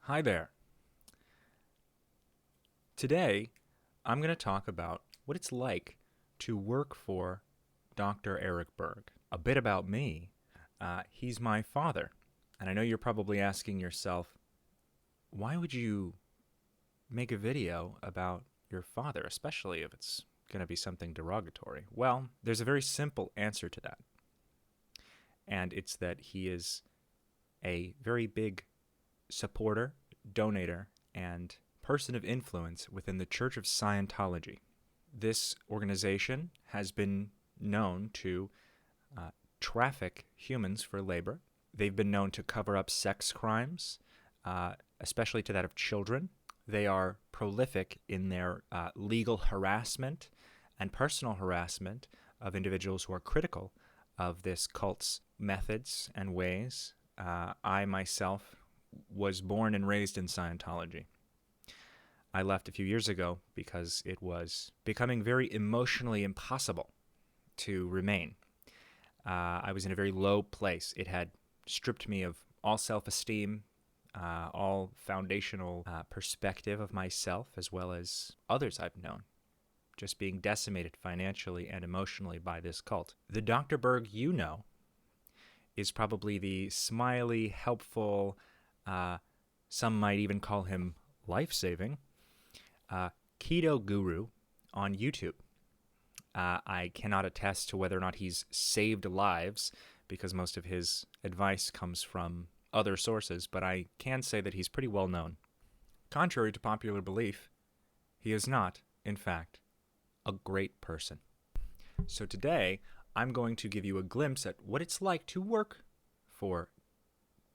Hi there. Today, I'm going to talk about what it's like to work for Dr. Eric Berg. A bit about me. He's my father. And I know you're probably asking yourself, why would you make a video about your father, especially if it's going to be something derogatory? Well, there's a very simple answer to that. And it's that he is a very big supporter, donator, and person of influence within the Church of Scientology. This organization has been known to traffic humans for labor. They've been known to cover up sex crimes, especially to that of children. They are prolific in their legal harassment and personal harassment of individuals who are critical of this cult's methods and ways. I myself was born and raised in Scientology. I left a few years ago because it was becoming very emotionally impossible to remain. I was in a very low place. It had stripped me of all self-esteem, all foundational perspective of myself, as well as others I've known, just being decimated financially and emotionally by this cult. The Dr. Berg you know is probably the smiley, helpful, some might even call him life-saving, keto guru on YouTube. I cannot attest to whether or not he's saved lives because most of his advice comes from other sources, but I can say that he's pretty well known. Contrary to popular belief, he is not, in fact, a great person. So today, I'm going to give you a glimpse at what it's like to work for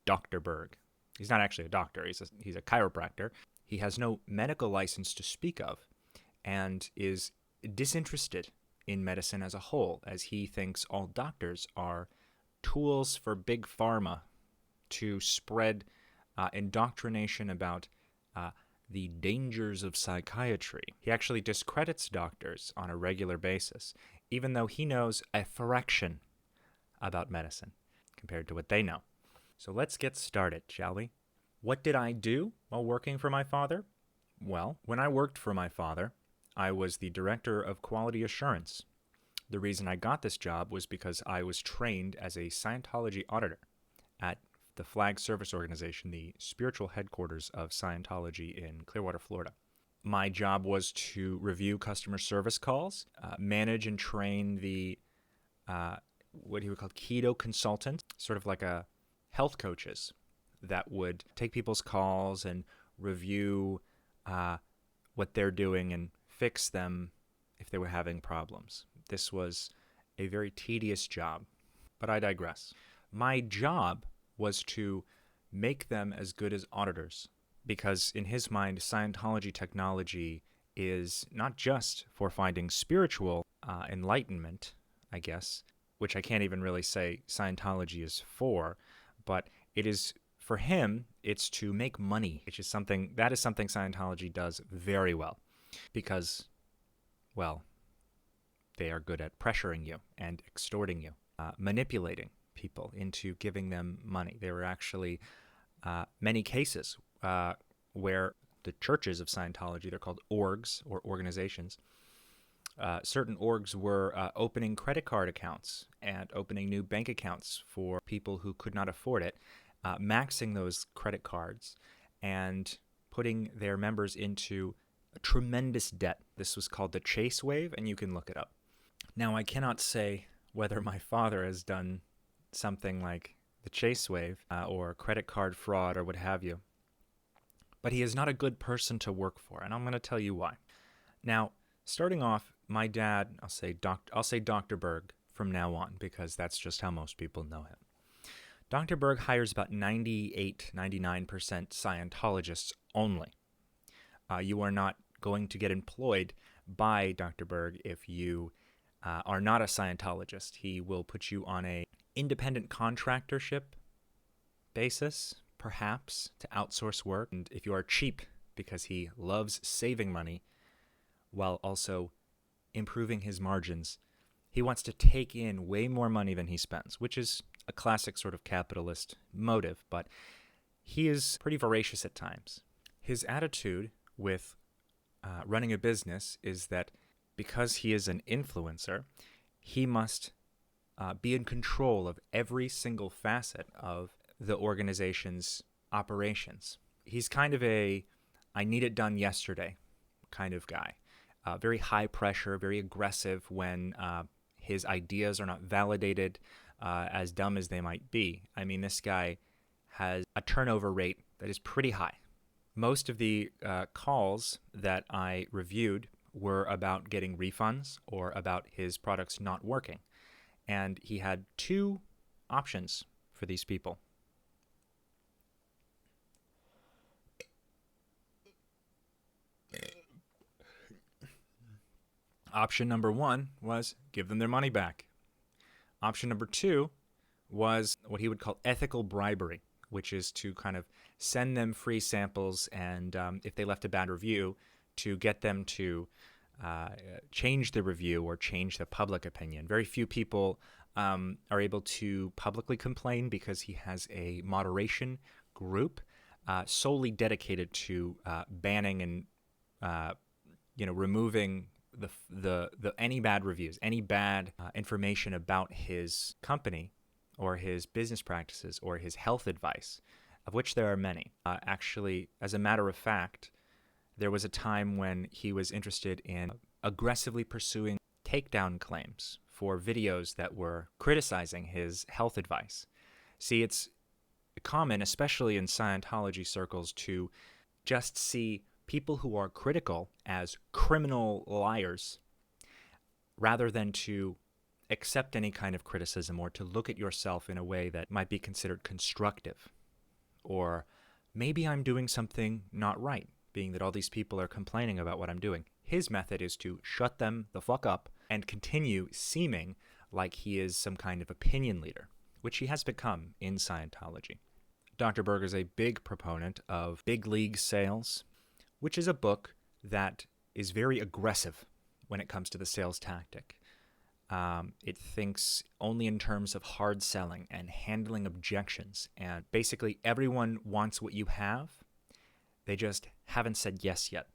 Dr. Berg. He's not actually a doctor. He's a chiropractor. He has no medical license to speak of and is disinterested in medicine as a whole, as he thinks all doctors are tools for big pharma to spread indoctrination about the dangers of psychiatry. He actually discredits doctors on a regular basis, even though he knows a fraction about medicine compared to what they know. So let's get started, shall we? What did I do while working for my father? Well, when I worked for my father, I was the director of quality assurance. The reason I got this job was because I was trained as a Scientology auditor at the Flag Service Organization, the spiritual headquarters of Scientology in Clearwater, Florida. My job was to review customer service calls, manage and train the what he would call keto consultants, sort of like a health coaches that would take people's calls and review what they're doing and fix them if they were having problems. This was a very tedious job, but I digress. My job was to make them as good as auditors, because in his mind, Scientology technology is not just for finding spiritual enlightenment, I guess, which I can't even really say Scientology is for, but it is, for him, it's to make money, which is something Scientology does very well, because, well, they are good at pressuring you and extorting you, manipulating people into giving them money. There were actually many cases where the churches of Scientology, they're called orgs or organizations, certain orgs were opening credit card accounts and opening new bank accounts for people who could not afford it, maxing those credit cards and putting their members into a tremendous debt. This was called the Chase Wave, and you can look it up. Now, I cannot say whether my father has done something like the Chase Wave or credit card fraud or what have you, but he is not a good person to work for, and I'm going to tell you why. Now, starting off, my dad, I'll say Dr. Berg from now on, because that's just how most people know him. Dr. Berg hires about 98, 99% Scientologists only. You are not going to get employed by Dr. Berg if you are not a Scientologist. He will put you on a independent contractorship basis, perhaps, to outsource work. And if you are cheap, because he loves saving money while also improving his margins, he wants to take in way more money than he spends, which is a classic sort of capitalist motive. But he is pretty voracious at times. His attitude with running a business is that because he is an influencer, he must be in control of every single facet of the organization's operations. He's kind of a I need it done yesterday kind of guy. Very high pressure, very aggressive when his ideas are not validated, as dumb as they might be. I mean, this guy has a turnover rate that is pretty high. Most of the calls that I reviewed were about getting refunds or about his products not working. And he had two options for these people. Option number one was give them their money back. Option number two was what he would call ethical bribery, which is to kind of send them free samples and if they left a bad review, to get them to change the review or change the public opinion. Very few people are able to publicly complain because he has a moderation group solely dedicated to banning and removing the any bad reviews, any bad information about his company or his business practices or his health advice, of which there are many. Actually, as a matter of fact, there was a time when he was interested in aggressively pursuing takedown claims for videos that were criticizing his health advice. See, it's common, especially in Scientology circles, to just see people who are critical as criminal liars rather than to accept any kind of criticism or to look at yourself in a way that might be considered constructive. Or maybe I'm doing something not right, being that all these people are complaining about what I'm doing. His method is to shut them the fuck up and continue seeming like he is some kind of opinion leader, which he has become in Scientology. Dr. Berg is a big proponent of big league sales, which is a book that is very aggressive when it comes to the sales tactic. It thinks only in terms of hard selling and handling objections. And basically everyone wants what you have. They just haven't said yes yet.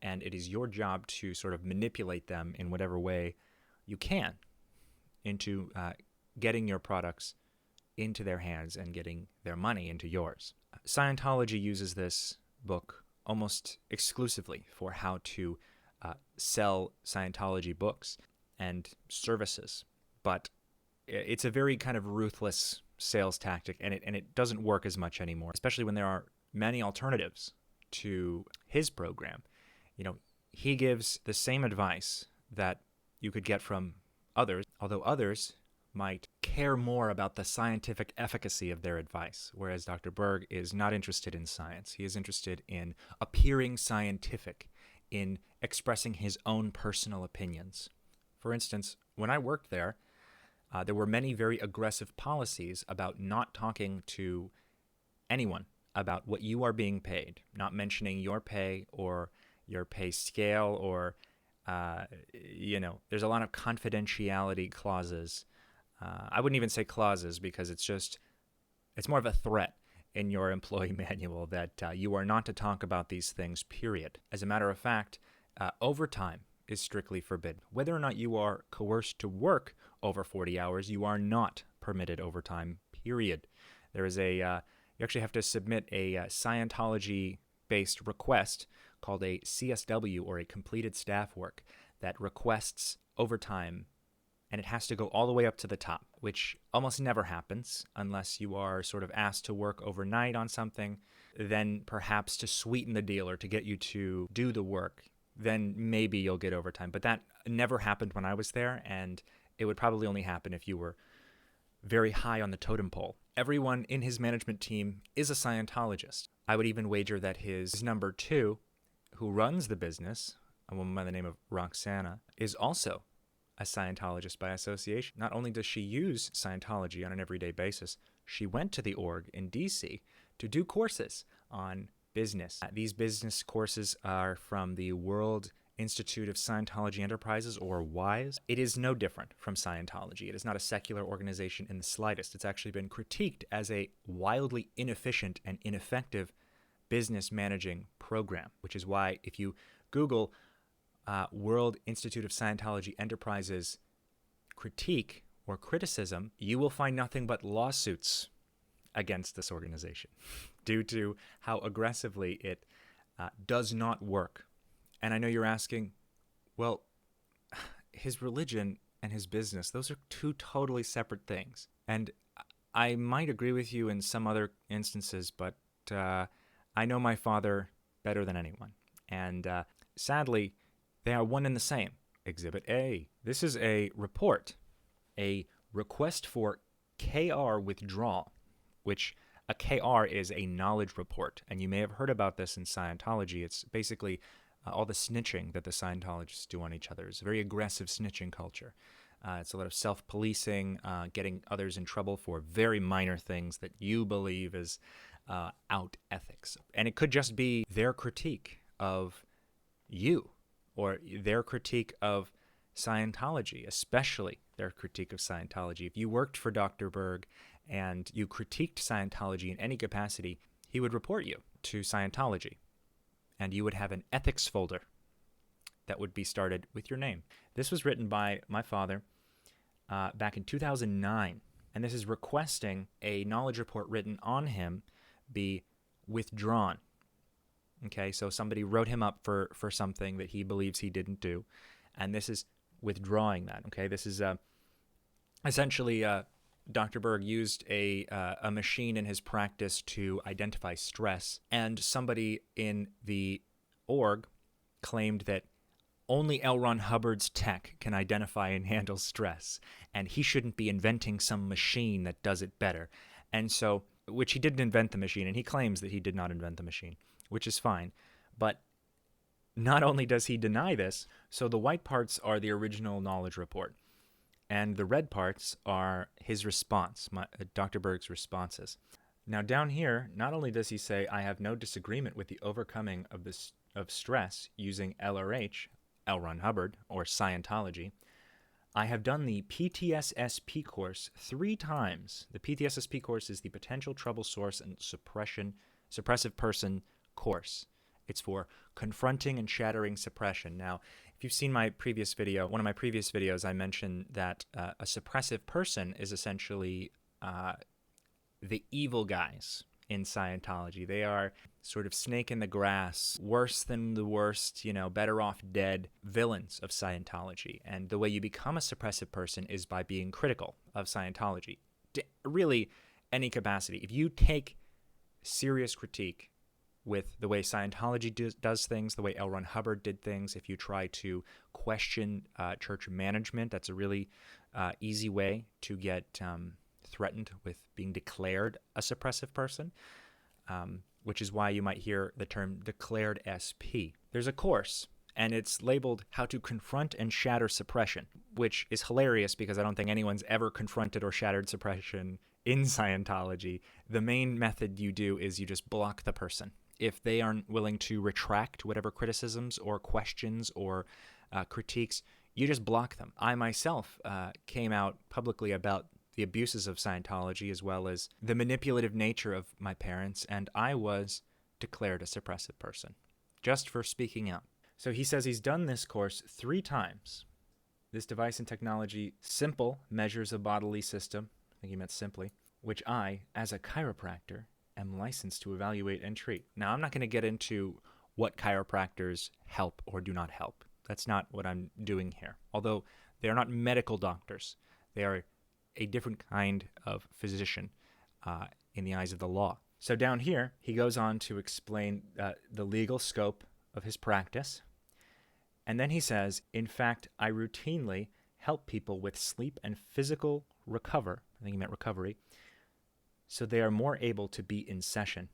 And it is your job to sort of manipulate them in whatever way you can into getting your products into their hands and getting their money into yours. Scientology uses this book almost exclusively for how to sell Scientology books and services. But it's a very kind of ruthless sales tactic, and it doesn't work as much anymore, especially when there are many alternatives to his program. You know, he gives the same advice that you could get from others, although others might care more about the scientific efficacy of their advice, whereas Dr. Berg is not interested in science. He is interested in appearing scientific, in expressing his own personal opinions. For instance, when I worked there were many very aggressive policies about not talking to anyone about what you are being paid, not mentioning your pay or your pay scale or, there's a lot of confidentiality clauses. I wouldn't even say clauses because it's more of a threat in your employee manual that you are not to talk about these things, period. As a matter of fact, overtime is strictly forbidden. Whether or not you are coerced to work over 40 hours, you are not permitted overtime, period. There is you actually have to submit a Scientology-based request called a CSW, or a completed staff work, that requests overtime, and it has to go all the way up to the top, which almost never happens unless you are sort of asked to work overnight on something, then perhaps to sweeten the deal or to get you to do the work, then maybe you'll get overtime. But that never happened when I was there, and it would probably only happen if you were very high on the totem pole. Everyone in his management team is a Scientologist. I would even wager that his number two, who runs the business, a woman by the name of Roxana, is also a Scientologist by association. Not only does she use Scientology on an everyday basis, she went to the org in DC to do courses on business. These business courses are from the World Institute of Scientology Enterprises, or WISE, it is no different from Scientology. It is not a secular organization in the slightest. It's actually been critiqued as a wildly inefficient and ineffective business managing program, which is why if you Google World Institute of Scientology Enterprises critique or criticism, you will find nothing but lawsuits against this organization due to how aggressively it does not work. And I know you're asking, well, his religion and his business, those are two totally separate things. And I might agree with you in some other instances, but I know my father better than anyone. And sadly, they are one and the same. Exhibit A. This is a report, a request for KR withdrawal, which a KR is a knowledge report. And you may have heard about this in Scientology. It's basically all the snitching that the Scientologists do on each other. It's a very aggressive snitching culture. It's a lot of self-policing, getting others in trouble for very minor things that you believe is out ethics. And it could just be their critique of you or their critique of Scientology, especially their critique of Scientology. If you worked for Dr. Berg and you critiqued Scientology in any capacity, he would report you to Scientology. And you would have an ethics folder that would be started with your name. This was written by my father back in 2009, and this is requesting a knowledge report written on him be withdrawn. Okay, so somebody wrote him up for something that he believes he didn't do, and this is withdrawing that. Okay, this is essentially Dr. Berg used a machine in his practice to identify stress, and somebody in the org claimed that only L. Ron Hubbard's tech can identify and handle stress, and he shouldn't be inventing some machine that does it better. And so, which he didn't invent the machine, and he claims that he did not invent the machine, which is fine. But not only does he deny this, so the white parts are the original knowledge report. And the red parts are his response, Dr. Berg's responses. Now down here, not only does he say, I have no disagreement with the overcoming of stress using LRH, L. Ron Hubbard, or Scientology, I have done the PTSSP course 3 times. The PTSSP course is the Potential Trouble Source and Suppressive Person course. It's for confronting and shattering suppression. Now, if you've seen my previous video, one of my previous videos, I mentioned that a suppressive person is essentially the evil guys in Scientology. They are sort of snake in the grass, worse than the worst, better off dead villains of Scientology. And the way you become a suppressive person is by being critical of Scientology. Really, any capacity. If you take serious critique with the way Scientology does things, the way L. Ron Hubbard did things. If you try to question church management, that's a really easy way to get threatened with being declared a suppressive person, which is why you might hear the term declared SP. There's a course, and it's labeled How to Confront and Shatter Suppression, which is hilarious because I don't think anyone's ever confronted or shattered suppression in Scientology. The main method you do is you just block the person. If they aren't willing to retract whatever criticisms or questions or critiques, you just block them. I myself came out publicly about the abuses of Scientology as well as the manipulative nature of my parents, and I was declared a suppressive person just for speaking out. So he says he's done this course 3 times. This device and technology, simple measures a bodily system, I think he meant simply, which I, as a chiropractor, am licensed to evaluate and treat. Now, I'm not going to get into what chiropractors help or do not help. That's not what I'm doing here. Although they are not medical doctors. They are a different kind of physician in the eyes of the law. So down here, he goes on to explain the legal scope of his practice. And then he says, in fact, I routinely help people with sleep and physical recover. I think he meant recovery. So they are more able to be in session.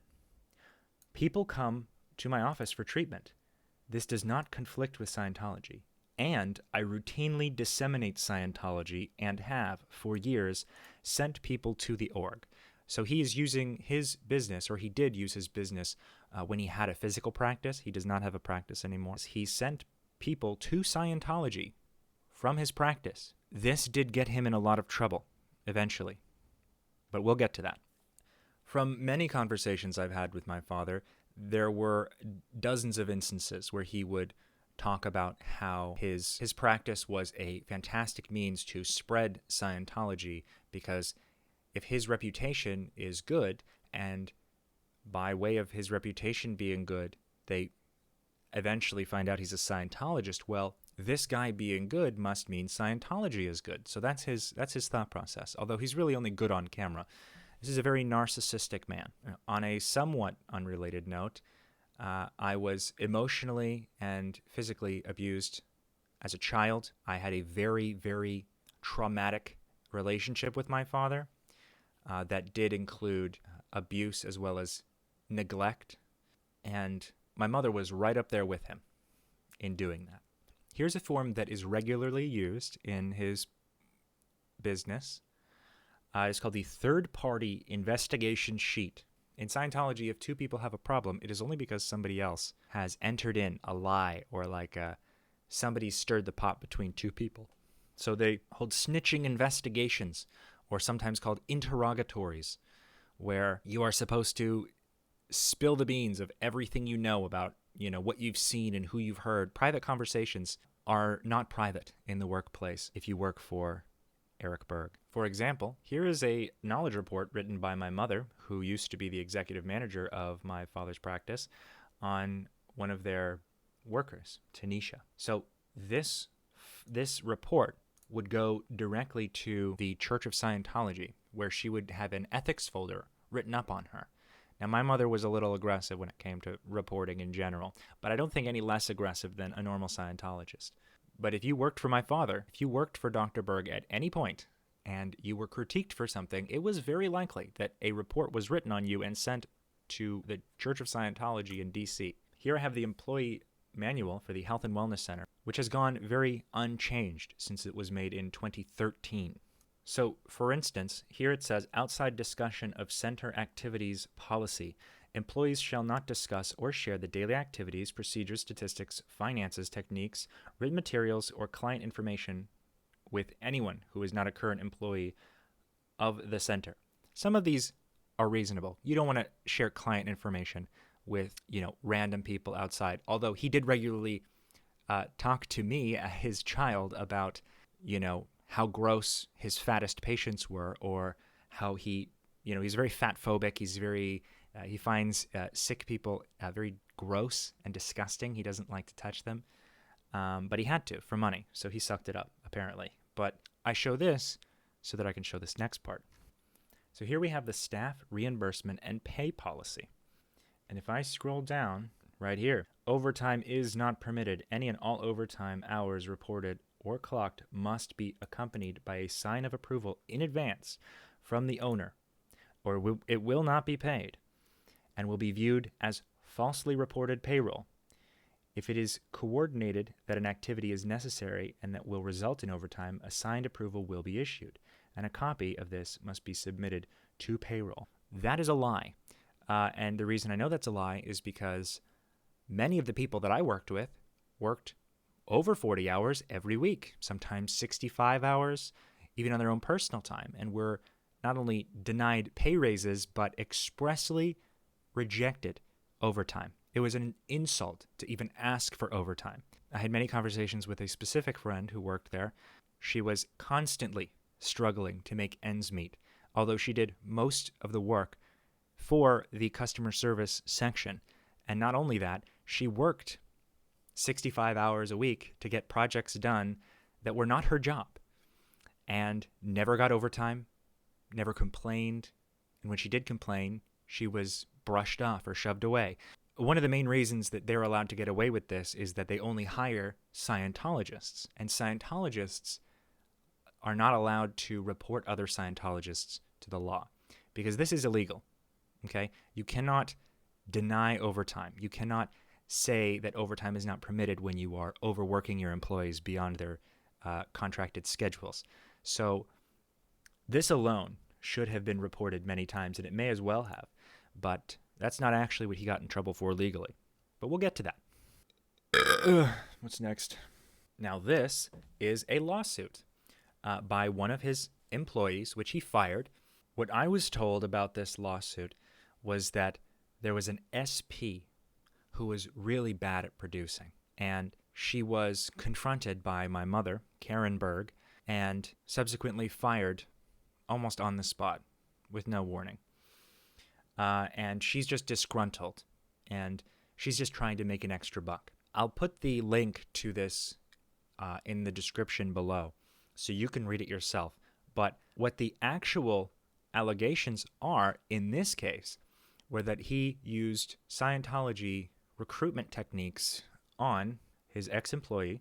People come to my office for treatment. This does not conflict with Scientology. And I routinely disseminate Scientology and have, for years, sent people to the org. So he is using his business, or he did use his business when he had a physical practice. He does not have a practice anymore. He sent people to Scientology from his practice. This did get him in a lot of trouble eventually, but we'll get to that. From many conversations I've had with my father, there were dozens of instances where he would talk about how his practice was a fantastic means to spread Scientology, because if his reputation is good, and by way of his reputation being good, they eventually find out he's a Scientologist, well, this guy being good must mean Scientology is good. So that's his thought process, although he's really only good on camera. This is a very narcissistic man. On a somewhat unrelated note, I was emotionally and physically abused as a child. I had a very, very traumatic relationship with my father that did include abuse as well as neglect. And my mother was right up there with him in doing that. Here's a form that is regularly used in his business. It's called the third-party investigation sheet. In Scientology, if two people have a problem, it is only because somebody else has entered in a lie, or somebody stirred the pot between two people. So they hold snitching investigations, or sometimes called interrogatories, where you are supposed to spill the beans of everything you know about, what you've seen and who you've heard. Private conversations are not private in the workplace if you work for Eric Berg. For example, here is a knowledge report written by my mother, who used to be the executive manager of my father's practice, on one of their workers, Tanisha. So this report would go directly to the Church of Scientology, where she would have an ethics folder written up on her. Now, my mother was a little aggressive when it came to reporting in general, but I don't think any less aggressive than a normal Scientologist. But if you worked for my father, if you worked for Dr. Berg at any point, and you were critiqued for something, it was very likely that a report was written on you and sent to the Church of Scientology in D.C. Here I have the employee manual for the Health and Wellness Center, which has gone very unchanged since it was made in 2013. So, for instance, here it says, outside discussion of center activities policy. Employees shall not discuss or share the daily activities, procedures, statistics, finances, techniques, written materials, or client information with anyone who is not a current employee of the center. Some of these are reasonable. You don't want to share client information with, random people outside. Although he did regularly talk to me, his child, about, how gross his fattest patients were, or how he's very fat phobic. He's very, he finds sick people very gross and disgusting. He doesn't like to touch them. But he had to for money, so he sucked it up, apparently. But I show this so that I can show this next part. So here we have the staff reimbursement and pay policy. And if I scroll down right here, overtime is not permitted. Any and all overtime hours reported or clocked must be accompanied by a sign of approval in advance from the owner, or it will not be paid and will be viewed as falsely reported payroll. If it is coordinated that an activity is necessary and that will result in overtime, a signed approval will be issued, and a copy of this must be submitted to payroll. That is a lie. And the reason I know that's a lie is because many of the people that I worked with worked over 40 hours every week, sometimes 65 hours, even on their own personal time, and were not only denied pay raises, but expressly rejected overtime. It was an insult to even ask for overtime. I had many conversations with a specific friend who worked there. She was constantly struggling to make ends meet, although she did most of the work for the customer service section. And not only that, she worked 65 hours a week to get projects done that were not her job, and never got overtime, never complained. And when she did complain, she was brushed off or shoved away. One of the main reasons that they're allowed to get away with this is that they only hire Scientologists, and Scientologists are not allowed to report other Scientologists to the law, because this is illegal, okay? You cannot deny overtime. You cannot say that overtime is not permitted when you are overworking your employees beyond their contracted schedules. So this alone should have been reported many times, and it may as well have, but that's not actually what he got in trouble for legally. But we'll get to that. What's next? Now, this is a lawsuit by one of his employees, which he fired. What I was told about this lawsuit was that there was an SP who was really bad at producing, and she was confronted by my mother, Karen Berg, and subsequently fired almost on the spot with no warning. And she's just disgruntled, and she's just trying to make an extra buck. I'll put the link to this in the description below so you can read it yourself. But what the actual allegations are in this case were that he used Scientology recruitment techniques on his ex-employee,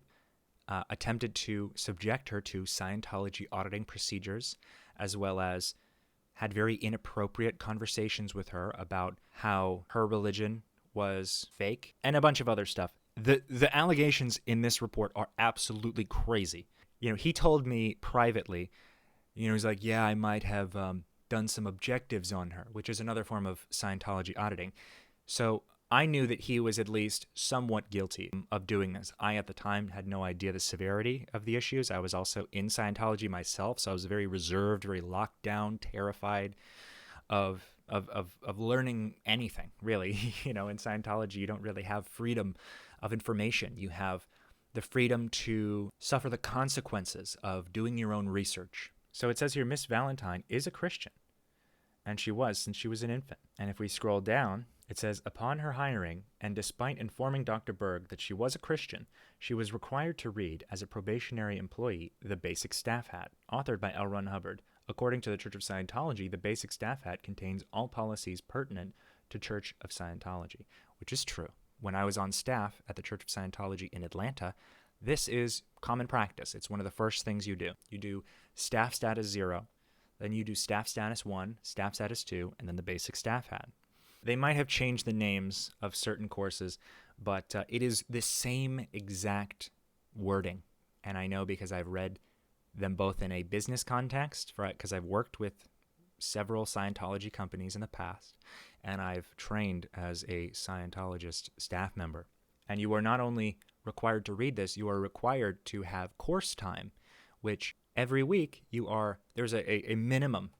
attempted to subject her to Scientology auditing procedures, as well as had very inappropriate conversations with her about how her religion was fake, and a bunch of other stuff. The allegations in this report are absolutely crazy. He told me privately, he's like, yeah, I might have done some objectives on her, which is another form of Scientology auditing. So I knew that he was at least somewhat guilty of doing this. I, at the time, had no idea the severity of the issues. I was also in Scientology myself, so I was very reserved, very locked down, terrified of learning anything, really. In Scientology, you don't really have freedom of information. You have the freedom to suffer the consequences of doing your own research. So it says here, Miss Valentine is a Christian, and she was since she was an infant. And if we scroll down, it says, upon her hiring, and despite informing Dr. Berg that she was a Christian, she was required to read, as a probationary employee, the Basic Staff Hat, authored by L. Ron Hubbard. According to the Church of Scientology, the Basic Staff Hat contains all policies pertinent to Church of Scientology, which is true. When I was on staff at the Church of Scientology in Atlanta, this is common practice. It's one of the first things you do. You do staff status 0, then you do staff status 1, staff status 2, and then the Basic Staff Hat. They might have changed the names of certain courses, but it is the same exact wording. And I know because I've read them both in a business context, because I've worked with several Scientology companies in the past, and I've trained as a Scientologist staff member. And you are not only required to read this, you are required to have course time, which every week there's a minimum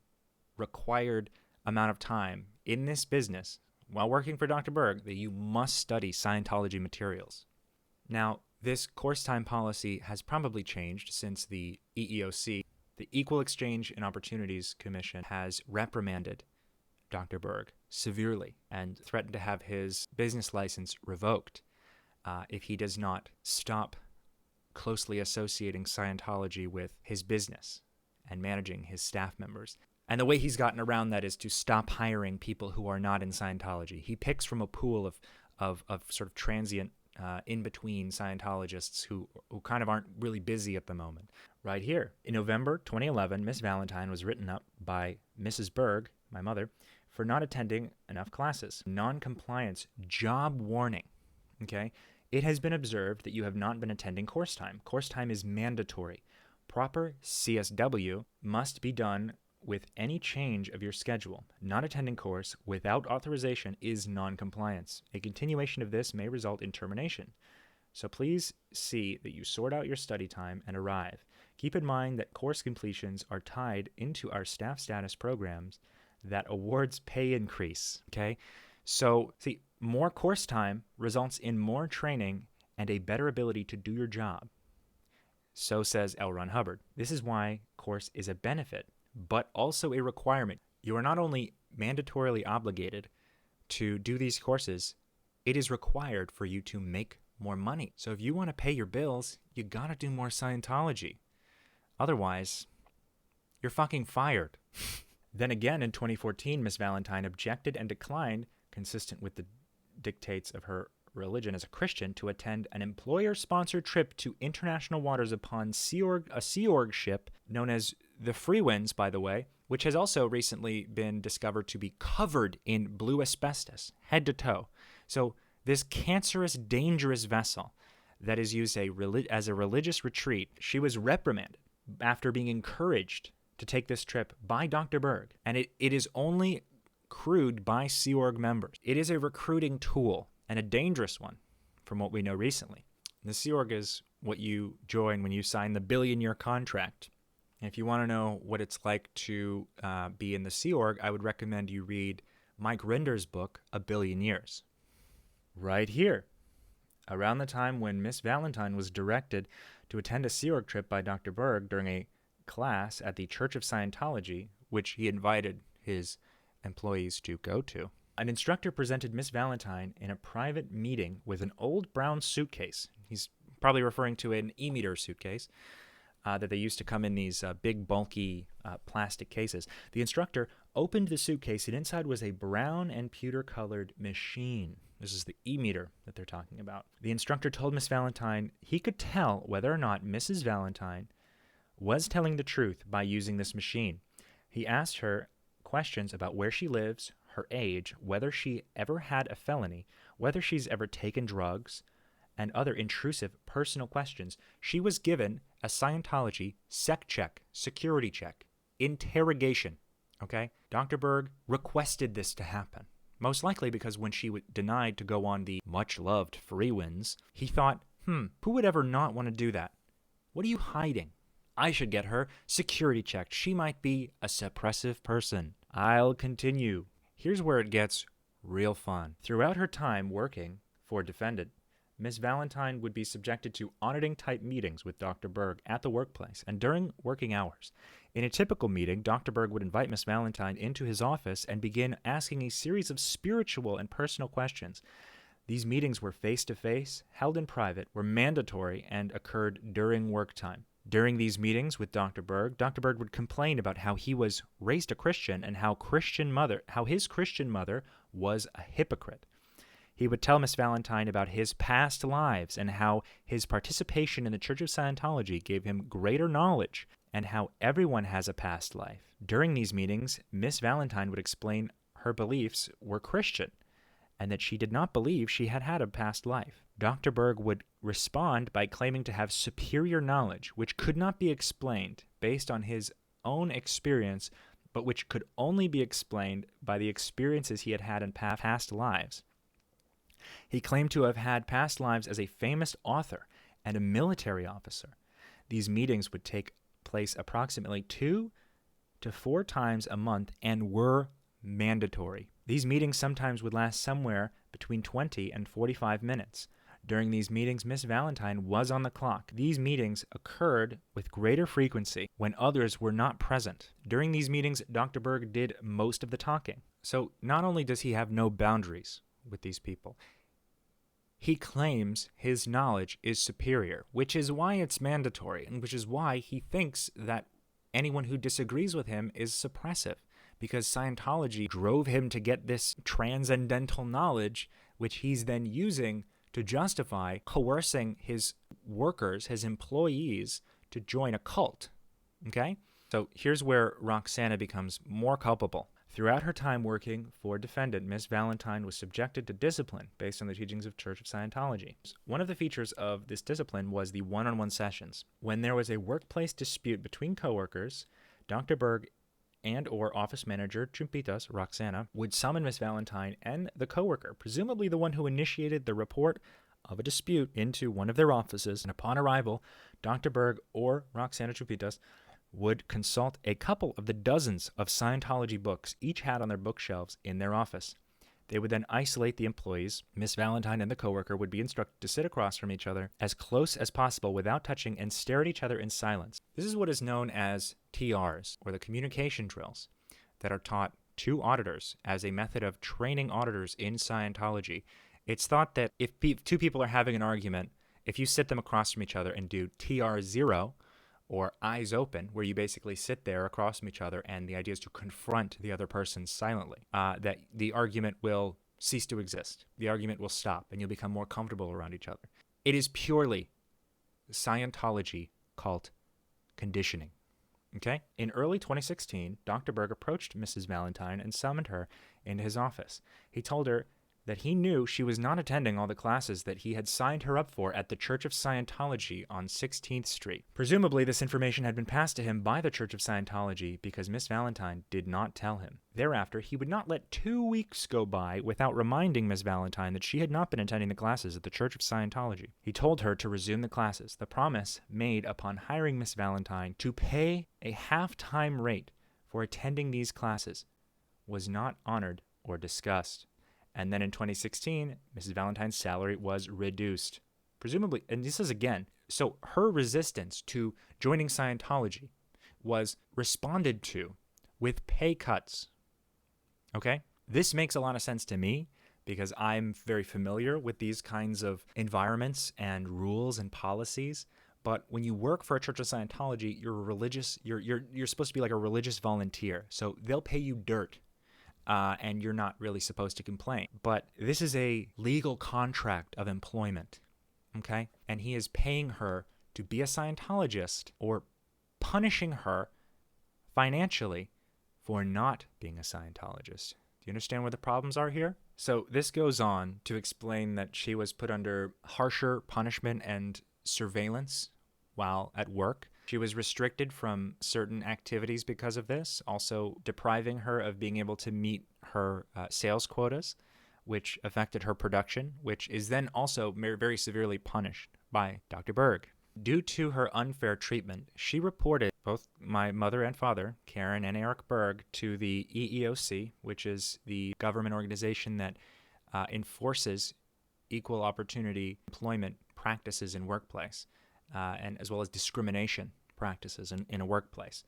required amount of time in this business while working for Dr. Berg that you must study Scientology materials. Now, this course time policy has probably changed since the EEOC, the Equal Exchange and Opportunities Commission, has reprimanded Dr. Berg severely and threatened to have his business license revoked if he does not stop closely associating Scientology with his business and managing his staff members. And the way he's gotten around that is to stop hiring people who are not in Scientology. He picks from a pool of sort of transient, in-between Scientologists who kind of aren't really busy at the moment. Right here. In November 2011, Miss Valentine was written up by Mrs. Berg, my mother, for not attending enough classes. Non-compliance, job warning. Okay? It has been observed that you have not been attending course time. Course time is mandatory. Proper CSW must be done with any change of your schedule. Not attending course without authorization is non-compliance. A continuation of this may result in termination. So please see that you sort out your study time and arrive. Keep in mind that course completions are tied into our staff status programs that awards pay increase. Okay? So, see, more course time results in more training and a better ability to do your job. So says L. Ron Hubbard. This is why course is a benefit, but also a requirement. You are not only mandatorily obligated to do these courses, it is required for you to make more money. So if you want to pay your bills, you got to do more Scientology. Otherwise, you're fucking fired. Then again, in 2014, Miss Valentine objected and declined, consistent with the dictates of her religion as a Christian, to attend an employer-sponsored trip to international waters upon a Sea Org ship known as the Free Winds, by the way, which has also recently been discovered to be covered in blue asbestos, head to toe. So this cancerous, dangerous vessel that is used as a religious retreat, she was reprimanded after being encouraged to take this trip by Dr. Berg. And it is only crewed by Sea Org members. It is a recruiting tool, and a dangerous one, from what we know recently. The Sea Org is what you join when you sign the billion-year contract. And if you want to know what it's like to be in the Sea Org, I would recommend you read Mike Rinder's book, A Billion Years. Right here, around the time when Miss Valentine was directed to attend a Sea Org trip by Dr. Berg during a class at the Church of Scientology, which he invited his employees to go to, an instructor presented Miss Valentine in a private meeting with an old brown suitcase. He's probably referring to an e-meter suitcase that they used to come in these big, bulky plastic cases. The instructor opened the suitcase, and inside was a brown and pewter-colored machine. This is the e-meter that they're talking about. The instructor told Miss Valentine he could tell whether or not Mrs. Valentine was telling the truth by using this machine. He asked her questions about where she lives, her age, whether she ever had a felony, whether she's ever taken drugs, and other intrusive personal questions. She was given a Scientology sec check, security check, interrogation. Okay? Dr. Berg requested this to happen. Most likely because when she denied to go on the much-loved free wins, he thought, who would ever not want to do that? What are you hiding? I should get her security checked. She might be a suppressive person. I'll continue. Here's where it gets real fun. Throughout her time working for defendant, Ms. Valentine would be subjected to auditing-type meetings with Dr. Berg at the workplace and during working hours. In a typical meeting, Dr. Berg would invite Ms. Valentine into his office and begin asking a series of spiritual and personal questions. These meetings were face-to-face, held in private, were mandatory, and occurred during work time. During these meetings with Dr. Berg would complain about how he was raised a Christian and how his Christian mother was a hypocrite. He would tell Miss Valentine about his past lives and how his participation in the Church of Scientology gave him greater knowledge and how everyone has a past life. During these meetings, Miss Valentine would explain her beliefs were Christian and that she did not believe she had had a past life. Dr. Berg would respond by claiming to have superior knowledge, which could not be explained based on his own experience, but which could only be explained by the experiences he had had in past lives. He claimed to have had past lives as a famous author and a military officer. These meetings would take place approximately 2 to 4 times a month and were mandatory. These meetings sometimes would last somewhere between 20 and 45 minutes. During these meetings, Miss Valentine was on the clock. These meetings occurred with greater frequency when others were not present. During these meetings, Dr. Berg did most of the talking. So not only does he have no boundaries with these people, he claims his knowledge is superior, which is why it's mandatory, and which is why he thinks that anyone who disagrees with him is suppressive, because Scientology drove him to get this transcendental knowledge, which he's then using to justify coercing his workers, his employees, to join a cult. Okay? So here's where Roxana becomes more culpable. Throughout her time working for defendant, Miss Valentine was subjected to discipline based on the teachings of Church of Scientology. One of the features of this discipline was the one-on-one sessions. When there was a workplace dispute between coworkers, Dr. Berg and or office manager Chumpitas, Roxana, would summon Miss Valentine and the coworker, presumably the one who initiated the report of a dispute, into one of their offices, and upon arrival, Dr. Berg or Roxana Chumpitas would consult a couple of the dozens of Scientology books each had on their bookshelves in their office. They would then isolate the employees. Miss Valentine and the coworker would be instructed to sit across from each other as close as possible without touching and stare at each other in silence. This is what is known as TRs, or the communication drills, that are taught to auditors as a method of training auditors in Scientology. It's thought that if two people are having an argument, if you sit them across from each other and do TR0, or eyes open, where you basically sit there across from each other, and the idea is to confront the other person silently, that the argument will cease to exist. The argument will stop, and you'll become more comfortable around each other. It is purely Scientology cult conditioning. Okay? In early 2016, Dr. Berg approached Mrs. Valentine and summoned her into his office. He told her that he knew she was not attending all the classes that he had signed her up for at the Church of Scientology on 16th Street. Presumably, this information had been passed to him by the Church of Scientology because Miss Valentine did not tell him. Thereafter, he would not let 2 weeks go by without reminding Miss Valentine that she had not been attending the classes at the Church of Scientology. He told her to resume the classes, the promise made upon hiring Miss Valentine to pay a half-time rate for attending these classes was not honored or discussed. And then in 2016, Mrs. Valentine's salary was reduced. Presumably, and this is again, so her resistance to joining Scientology was responded to with pay cuts. Okay? This makes a lot of sense to me because I'm very familiar with these kinds of environments and rules and policies. But when you work for a Church of Scientology, you're religious. You're supposed to be like a religious volunteer. So they'll pay you dirt. And you're not really supposed to complain. But this is a legal contract of employment, okay? And he is paying her to be a Scientologist or punishing her financially for not being a Scientologist. Do you understand where the problems are here? So this goes on to explain that she was put under harsher punishment and surveillance while at work. She was restricted from certain activities because of this, also depriving her of being able to meet her sales quotas, which affected her production, which is then also very severely punished by Dr. Berg. Due to her unfair treatment, she reported both my mother and father, Karen and Eric Berg, to the EEOC, which is the government organization that enforces equal opportunity employment practices in workplace. And as well as discrimination practices in a workplace.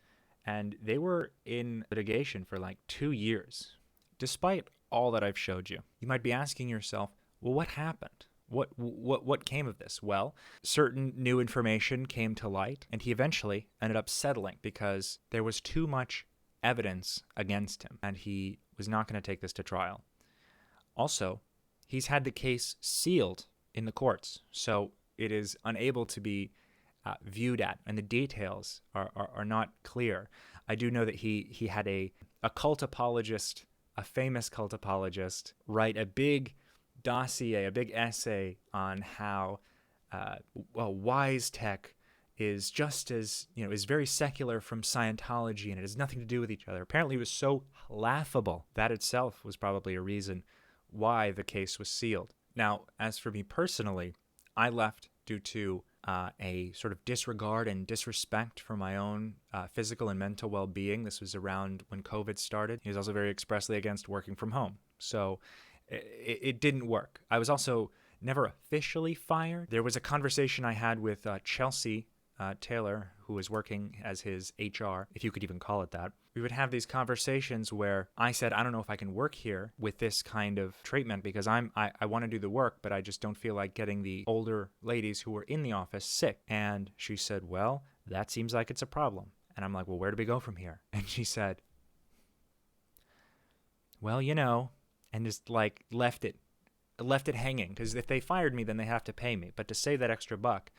And they were in litigation for like 2 years, despite all that I've showed you. You might be asking yourself, well, what happened? What came of this? Well, certain new information came to light, and he eventually ended up settling because there was too much evidence against him, and he was not going to take this to trial. Also, he's had the case sealed in the courts, so it is unable to be viewed at, and the details are not clear. I do know that he had a cult apologist, a famous cult apologist, write a big dossier, a big essay on how wise tech is just as, is very secular from Scientology, and it has nothing to do with each other. Apparently it was so laughable. That itself was probably a reason why the case was sealed. Now, as for me personally, I left due to a sort of disregard and disrespect for my own physical and mental well-being. This was around when COVID started. He was also very expressly against working from home. So it didn't work. I was also never officially fired. There was a conversation I had with Chelsea Taylor, who was working as his HR, if you could even call it that. We would have these conversations where I said, I don't know if I can work here with this kind of treatment because I want to do the work, but I just don't feel like getting the older ladies who were in the office sick. And she said, well, that seems like it's a problem. And I'm like, well, where do we go from here? And she said, well, and just like left it hanging, because if they fired me, then they have to pay me. But to save that extra buck,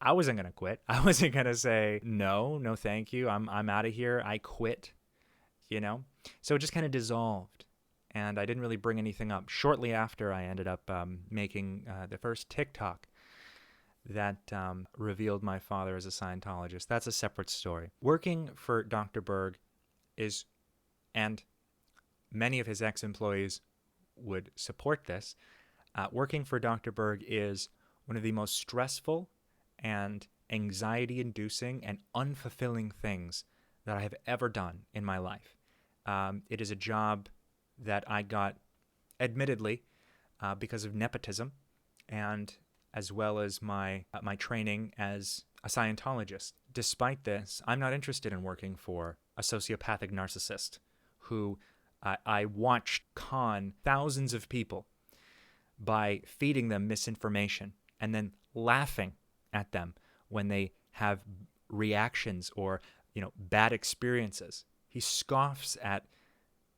I wasn't going to quit. I wasn't going to say, no, thank you. I'm out of here. I quit, So it just kind of dissolved, and I didn't really bring anything up. Shortly after, I ended up making the first TikTok that revealed my father as a Scientologist. That's a separate story. Working for Dr. Berg is, and many of his ex-employees would support this, working for Dr. Berg is one of the most stressful and anxiety-inducing and unfulfilling things that I have ever done in my life. It is a job that I got, admittedly, because of nepotism, and as well as my training as a Scientologist. Despite this, I'm not interested in working for a sociopathic narcissist who I watched con thousands of people by feeding them misinformation and then laughing at them when they have reactions or, bad experiences. He scoffs at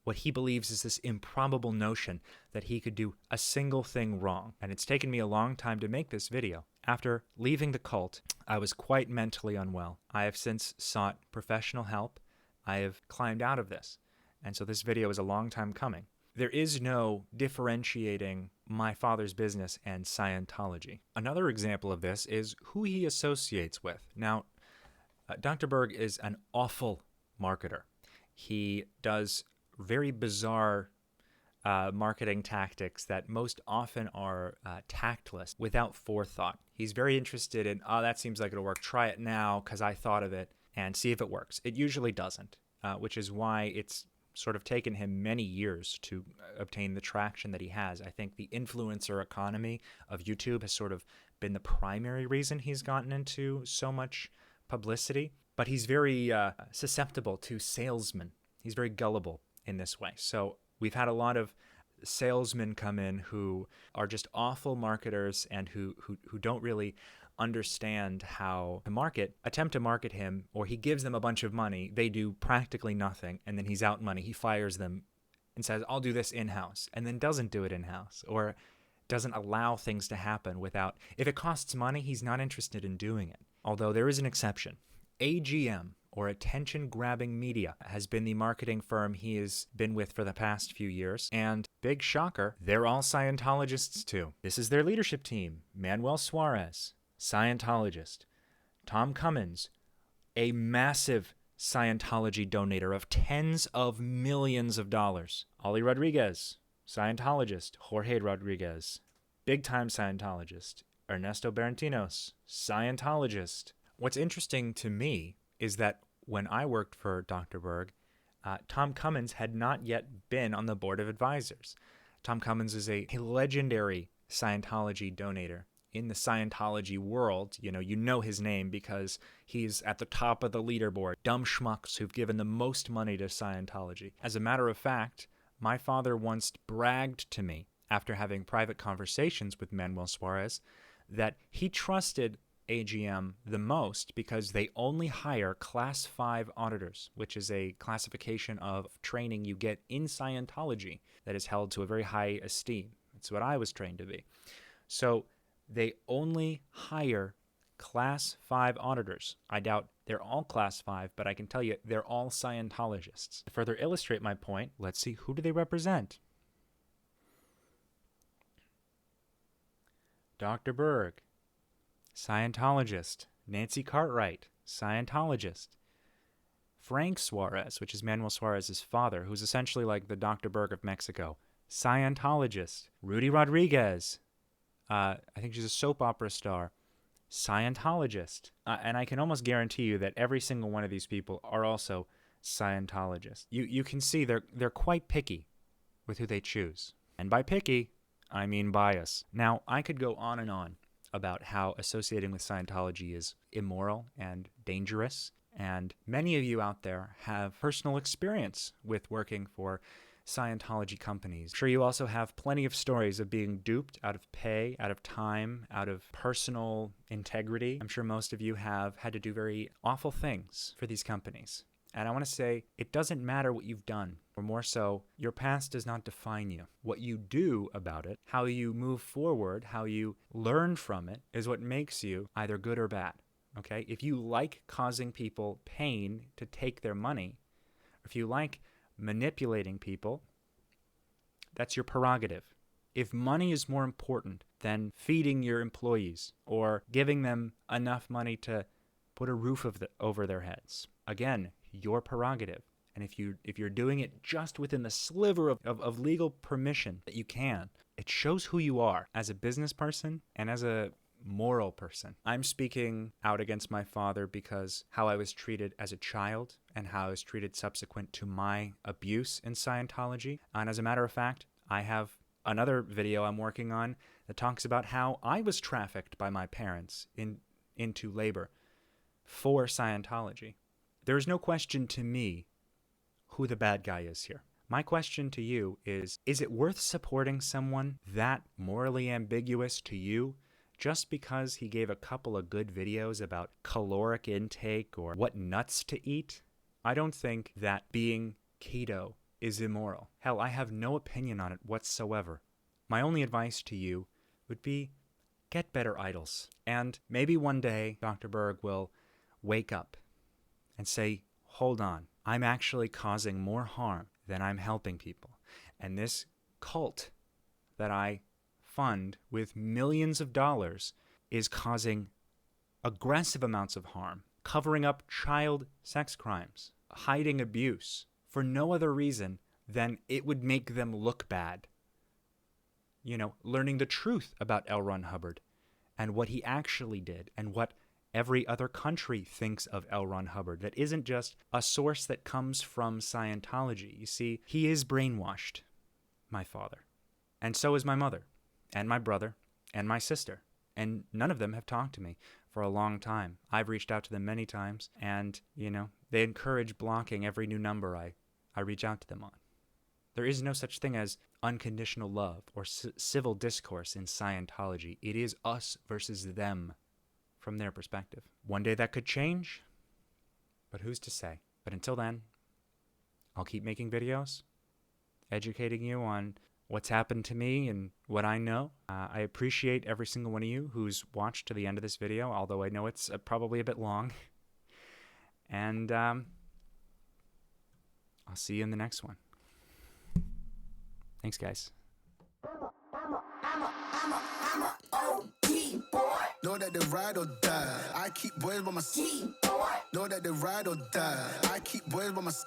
what he believes is this improbable notion that he could do a single thing wrong. And it's taken me a long time to make this video. After leaving the cult, I was quite mentally unwell. I have since sought professional help. I have climbed out of this. And so this video is a long time coming. There is no differentiating my father's business and Scientology. Another example of this is who he associates with. Now, Dr. Berg is an awful marketer. He does very bizarre marketing tactics that most often are tactless, without forethought. He's very interested in, oh, that seems like it'll work. Try it now because I thought of it, and see if it works. It usually doesn't, which is why it's sort of taken him many years to obtain the traction that he has. I think the influencer economy of YouTube has sort of been the primary reason he's gotten into so much publicity. But he's very susceptible to salesmen. He's very gullible in this way. So we've had a lot of salesmen come in who are just awful marketers and who don't really understand how to attempt to market him, or he gives them a bunch of money. They do practically nothing, and then he's out money. He fires them and says, I'll do this in-house, and then doesn't do it in-house, or doesn't allow things to happen without. If it costs money, he's not interested in doing it. Although there is an exception. AGM, or Attention-Grabbing Media, has been the marketing firm he has been with for the past few years. And big shocker, they're all Scientologists too. This is their leadership team. Manuel Suarez, Scientologist. Tom Cummins, a massive Scientology donator of tens of millions of dollars. Ollie Rodriguez, Scientologist. Jorge Rodriguez, big-time Scientologist. Ernesto Barrentinos, Scientologist. What's interesting to me is that when I worked for Dr. Berg, Tom Cummins had not yet been on the board of advisors. Tom Cummins is a legendary Scientology donator in the Scientology world. You know his name because he's at the top of the leaderboard. Dumb schmucks who've given the most money to Scientology. As a matter of fact, my father once bragged to me, after having private conversations with Manuel Suarez, that he trusted AGM the most because they only hire Class 5 auditors, which is a classification of training you get in Scientology that is held to a very high esteem. That's what I was trained to be. So they only hire Class 5 auditors. I doubt they're all Class 5, but I can tell you they're all Scientologists. To further illustrate my point, let's see, who do they represent? Dr. Berg, Scientologist. Nancy Cartwright, Scientologist. Frank Suarez, which is Manuel Suarez's father, who's essentially like the Dr. Berg of Mexico, Scientologist. Rudy Rodriguez, I think she's a soap opera star, Scientologist. And I can almost guarantee you that every single one of these people are also Scientologists. You can see they're quite picky with who they choose. And by picky, I mean bias. Now, I could go on and on about how associating with Scientology is immoral and dangerous. And many of you out there have personal experience with working for Scientology companies. I'm sure you also have plenty of stories of being duped out of pay, out of time, out of personal integrity. I'm sure most of you have had to do very awful things for these companies. And I want to say, it doesn't matter what you've done, or more so, your past does not define you. What you do about it, how you move forward, how you learn from it, is what makes you either good or bad. Okay? If you like causing people pain to take their money, or if you like manipulating people, that's your prerogative. If money is more important than feeding your employees or giving them enough money to put a roof over their heads, again, your prerogative. And if you're doing it just within the sliver of legal permission that you can, it shows who you are as a business person and as a moral person. I'm speaking out against my father because how I was treated as a child and how I was treated subsequent to my abuse in Scientology. And as a matter of fact, I have another video I'm working on that talks about how I was trafficked by my parents into labor for Scientology. There is no question to me who the bad guy is here. My question to you is it worth supporting someone that morally ambiguous to you just because he gave a couple of good videos about caloric intake or what nuts to eat? I don't think that being keto is immoral. Hell, I have no opinion on it whatsoever. My only advice to you would be get better idols. And maybe one day Dr. Berg will wake up and say, hold on, I'm actually causing more harm than I'm helping people. And this cult that I fund with millions of dollars is causing aggressive amounts of harm, covering up child sex crimes, hiding abuse for no other reason than it would make them look bad. You know, learning the truth about L. Ron Hubbard and what he actually did and what every other country thinks of L. Ron Hubbard. That isn't just a source that comes from Scientology. You see, he is brainwashed, my father. And so is my mother and my brother and my sister. And none of them have talked to me for a long time. I've reached out to them many times, and, you know, they encourage blocking every new number I reach out to them on. There is no such thing as unconditional love or civil discourse in Scientology. It is us versus them from their perspective. One day that could change, but who's to say? But until then, I'll keep making videos, educating you on what's happened to me and what I know. I appreciate every single one of you who's watched to the end of this video, although I know it's probably a bit long. And I'll see you in the next one. Thanks, guys. Know that they ride or die. I keep boys by my side. Know that they ride or die. I keep boys by my side.